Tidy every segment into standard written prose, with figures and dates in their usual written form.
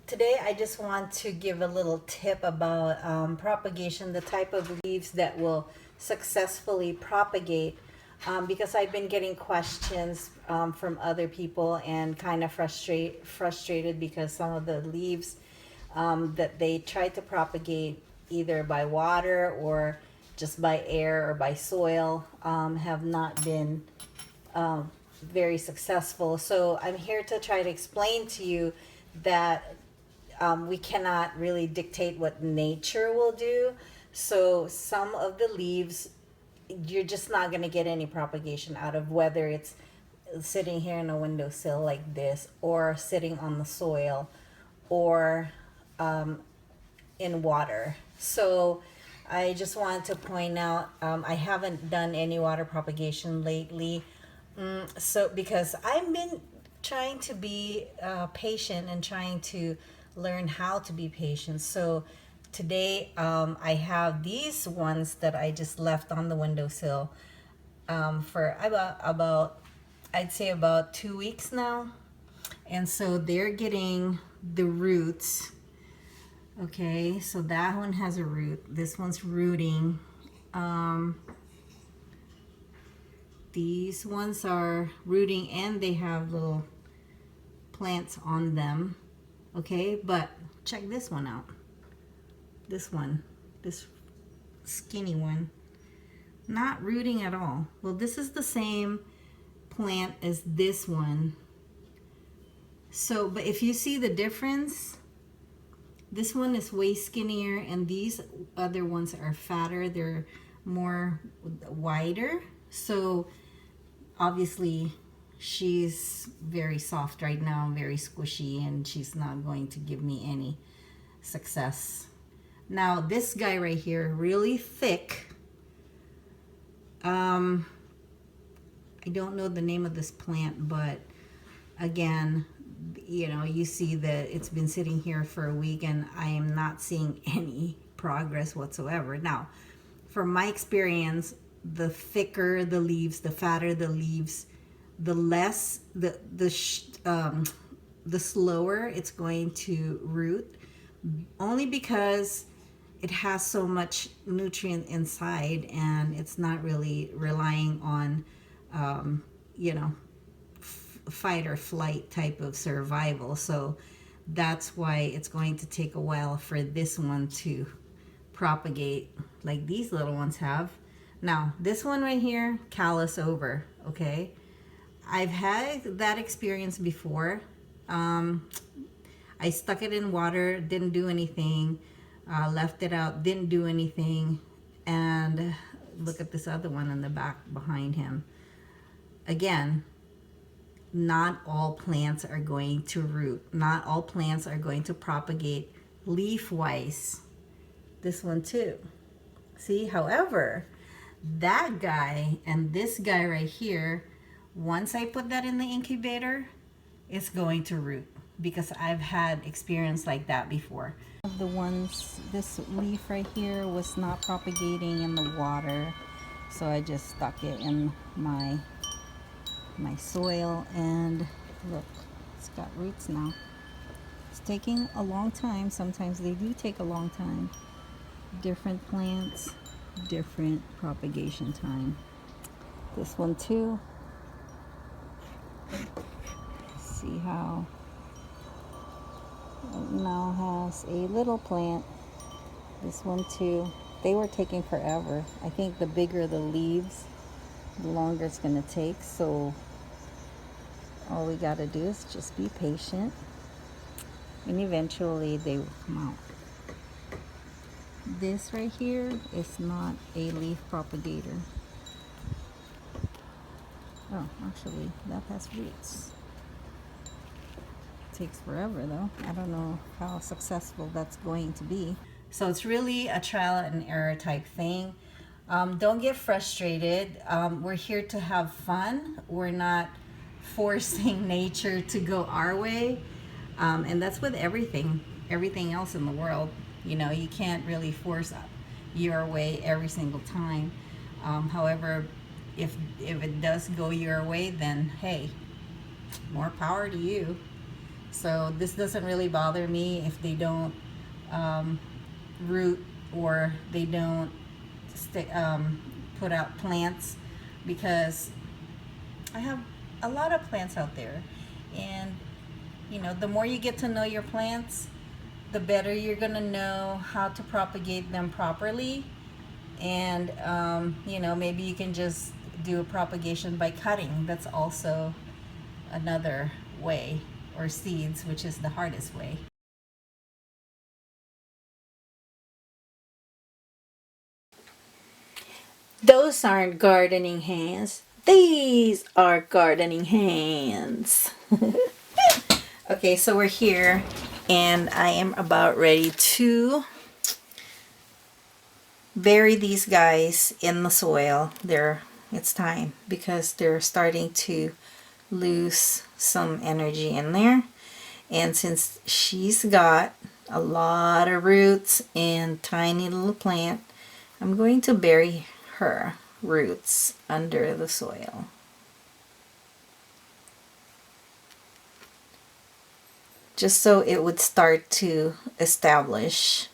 Today I just want to give a little tip about propagation, the type of leaves that will successfully propagate, because I've been getting questions from other people and kind of frustrated because some of the leaves that they try to propagate either by water or just by air or by soil have not been very successful. So I'm here to try to explain to you that we cannot really dictate what nature will do. So some of the leaves, you're just not going to get any propagation out of, whether it's sitting here in a windowsill like this, or sitting on the soil, or in water. So I just wanted to point out, I haven't done any water propagation lately. So because I've been trying to be patient and trying to learn how to be patient. So today I have these ones that I just left on the windowsill for about I'd say about 2 weeks now. And so they're getting the roots. Okay, so that one has a root. This one's rooting. These ones are rooting and they have little plants on them. Okay, but check this one out. This one, this skinny one, not rooting at all. Well, this is the same plant as this one. So, but if you see the difference, this one is way skinnier and these other ones are fatter. They're more wider. So obviously she's very soft right now, very squishy, and she's not going to give me any success. Now this guy right here, really thick. I don't know the name of this plant, but again, you know, you see that it's been sitting here for a week and I am not seeing any progress whatsoever. Now, from my experience, the thicker the leaves, the fatter the leaves, the less the slower it's going to root, only because it has so much nutrient inside and it's not really relying on you know, fight or flight type of survival. So that's why it's going to take a while for this one to propagate like these little ones have. Now this one right here, callus over. Okay, I've had that experience before. I stuck it in water, didn't do anything. Left it out, didn't do anything. And look at this other one in the back behind him. Again, not all plants are going to root. Not all plants are going to propagate leaf-wise. This one too. See, however, that guy and this guy right here, once I put that in the incubator, it's going to root, because I've had experience like that before. The ones, this leaf right here was not propagating in the water, so I just stuck it in my soil, and look, it's got roots now. It's taking a long time. Sometimes they do take a long time. Different plants, different propagation time. This one too. See how it now has a little plant. This one too. They were taking forever. I think the bigger the leaves, the longer it's going to take. So all we got to do is just be patient, and eventually they will come out. This right here is not a leaf propagator. Oh, actually, that has roots. It takes forever though. I don't know how successful that's going to be. So it's really a trial and error type thing. Don't get frustrated. We're here to have fun. We're not forcing nature to go our way. And that's with everything else in the world. You know, you can't really force your way every single time. However, if it does go your way, then hey, more power to you. So this doesn't really bother me if they don't root or they don't put out plants, because I have a lot of plants out there, and the more you get to know your plants, the better you're gonna know how to propagate them properly. And maybe you can just do a propagation by cutting. That's also another way, or seeds, which is the hardest way. Those aren't gardening hands. These are gardening hands. Okay, so we're here, and I am about ready to bury these guys in the soil. It's time, because they're starting to lose some energy in there. And since she's got a lot of roots and tiny little plant, I'm going to bury her roots under the soil. Just so it would start to establish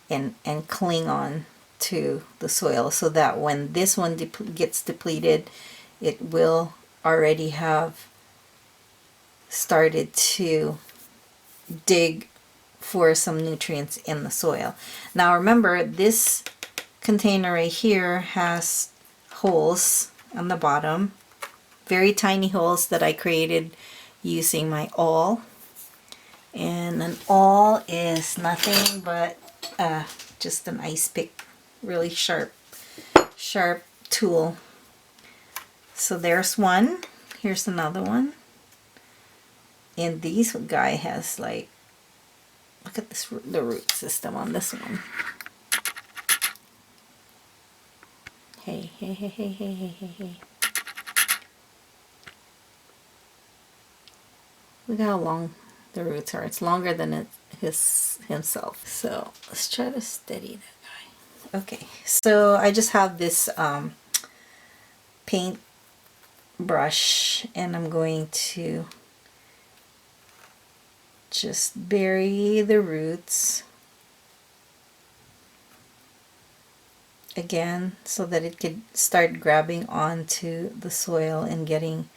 and cling on to the soil, so that when this one gets depleted, it will already have started to dig for some nutrients in the soil. Now remember, this container right here has holes on the bottom, very tiny holes that I created using my awl. And an awl is nothing but just an ice pick, really sharp tool. So there's one. Here's another one. And this guy has, like, look at this, the root system on this one. Hey, hey, hey, hey, hey, hey, hey, hey. Look how long the roots are. It's longer than himself. So let's try to steady that guy. Okay, so I just have this paint brush, and I'm going to just bury the roots again, so that it could start grabbing onto the soil and getting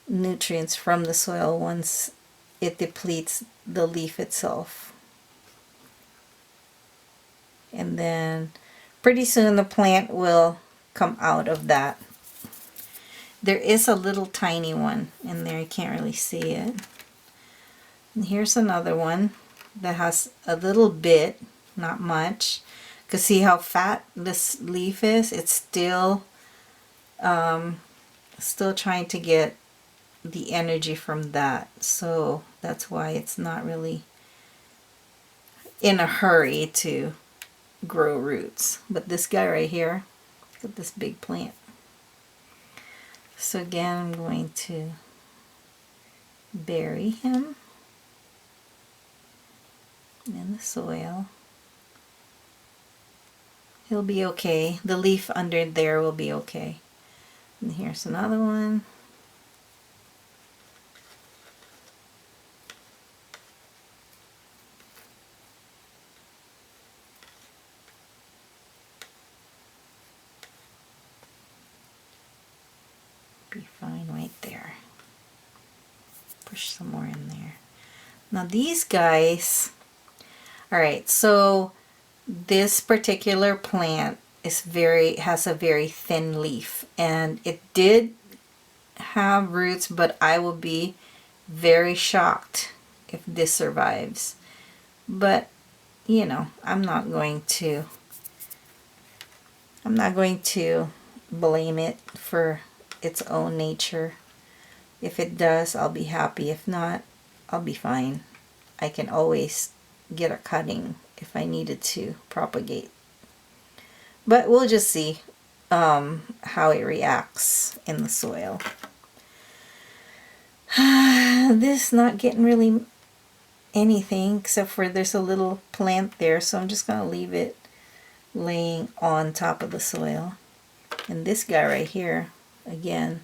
nutrients from the soil once it depletes the leaf itself. And then pretty soon the plant will come out of that. There is a little tiny one in there, you can't really see it. And here's another one that has a little bit, not much. You can see how fat this leaf is. It's still trying to get the energy from that, so that's why it's not really in a hurry to grow roots. But this guy right here, look at this big plant. So again, I'm going to bury him in the soil. He'll be okay. The leaf under there will be okay. And here's another one. Be fine right there. Push some more in there. Now these guys, alright, so this particular plant has a very thin leaf, and it did have roots, but I will be very shocked if this survives. But I'm not going to blame it for its own nature. If it does, I'll be happy. If not, I'll be fine. I can always get a cutting if I needed to propagate. But we'll just see how it reacts in the soil. This not getting really anything, except for there's a little plant there, so I'm just going to leave it laying on top of the soil. And this guy right here, again,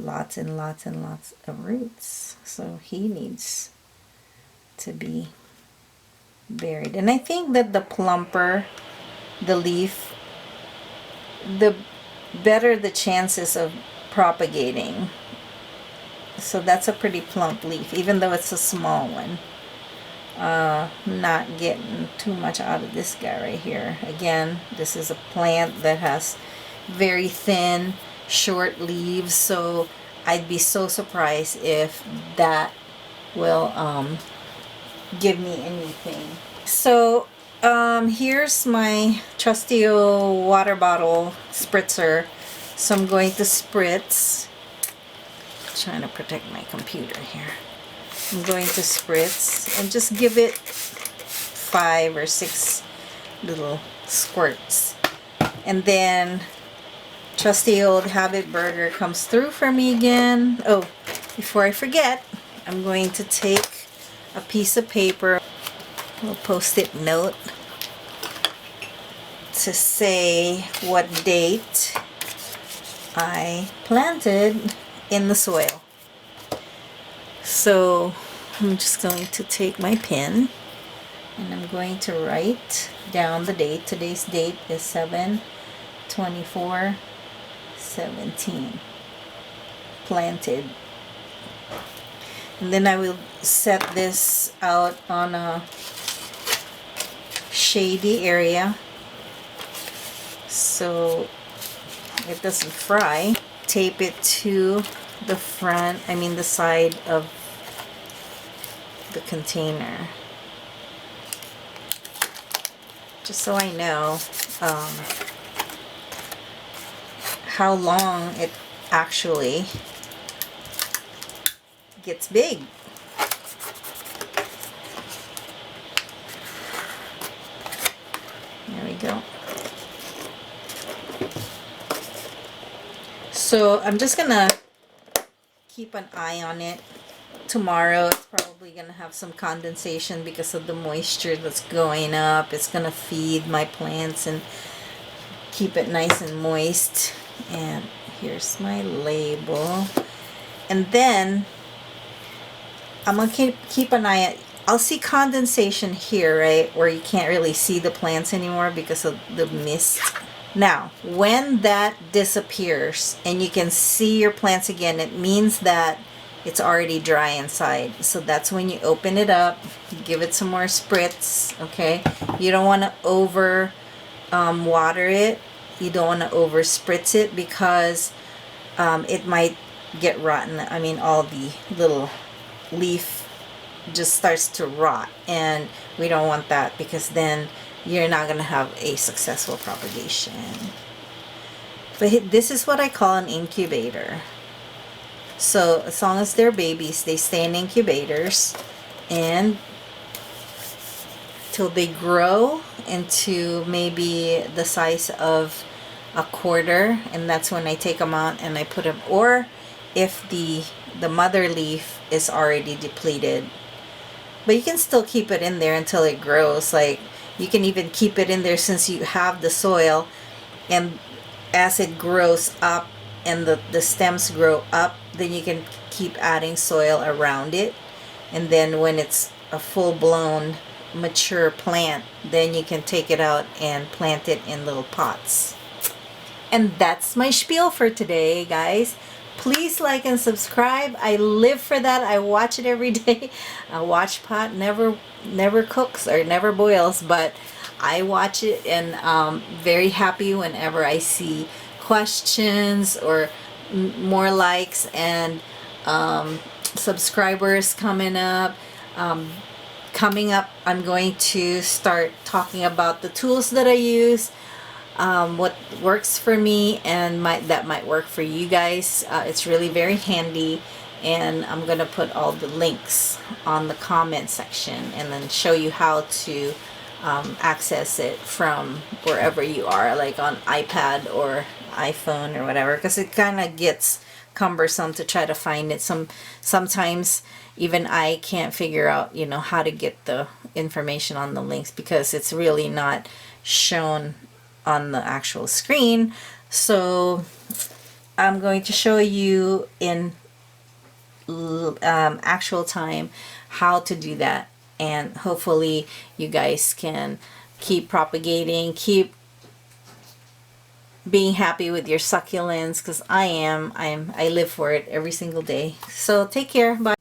lots and lots and lots of roots. So he needs to be buried. And I think that the plumper, the leaf, the better the chances of propagating. So that's a pretty plump leaf, even though it's a small one. Not getting too much out of this guy right here. Again, this is a plant that has very thin, short leaves, so I'd be so surprised if that will give me anything. So here's my trusty old water bottle spritzer. So I'm going to spritz. Trying to protect my computer here. I'm going to spritz and just give it 5 or 6 little squirts. And then trusty old habit burger comes through for me again. Oh, before I forget, I'm going to take a piece of paper, a little post-it note, to say what date I planted in the soil. So I'm just going to take my pen and I'm going to write down the date. Today's date is 7/24/17. Planted. And then I will set this out on a shady area so it doesn't fry. Tape it to the front, the side of the container, just so I know how long it actually gets big. There we go. So I'm just gonna keep an eye on it. Tomorrow it's probably gonna have some condensation because of the moisture that's going up. It's gonna feed my plants and keep it nice and moist. And here's my label. And then I'm gonna keep an eye on. I'll see condensation here, right, where you can't really see the plants anymore because of the mist. Now, when that disappears and you can see your plants again, it means that it's already dry inside. So that's when you open it up, give it some more spritz, okay? You don't want to over water it. You don't want to over spritz it because it might get rotten. All the little leaf just starts to rot, and we don't want that because then you're not going to have a successful propagation. But this is what I call an incubator. So as long as they're babies, they stay in incubators and till they grow into maybe the size of a quarter, and that's when I take them out and I put them, or if the mother leaf is already depleted. But you can still keep it in there until it grows. Like, you can even keep it in there since you have the soil, and as it grows up and the stems grow up, then you can keep adding soil around it. And then when it's a full-blown mature plant, then you can take it out and plant it in little pots. And that's my spiel for today, guys. Please like and subscribe. I live for that. I watch it every day. A watch pot never cooks or never boils, but I watch it, and very happy whenever I see questions or more likes and subscribers coming up. Coming up, I'm going to start talking about the tools that I use, what works for me, and that might work for you guys. It's really very handy, and I'm gonna put all the links on the comment section and then show you how to access it from wherever you are, like on iPad or iPhone or whatever, because it kind of gets cumbersome to try to find it. Sometimes even I can't figure out, how to get the information on the links because it's really not shown on the actual screen. So I'm going to show you in actual time how to do that, and hopefully you guys can keep propagating, keep being happy with your succulents, because I live for it every single day. So take care. Bye.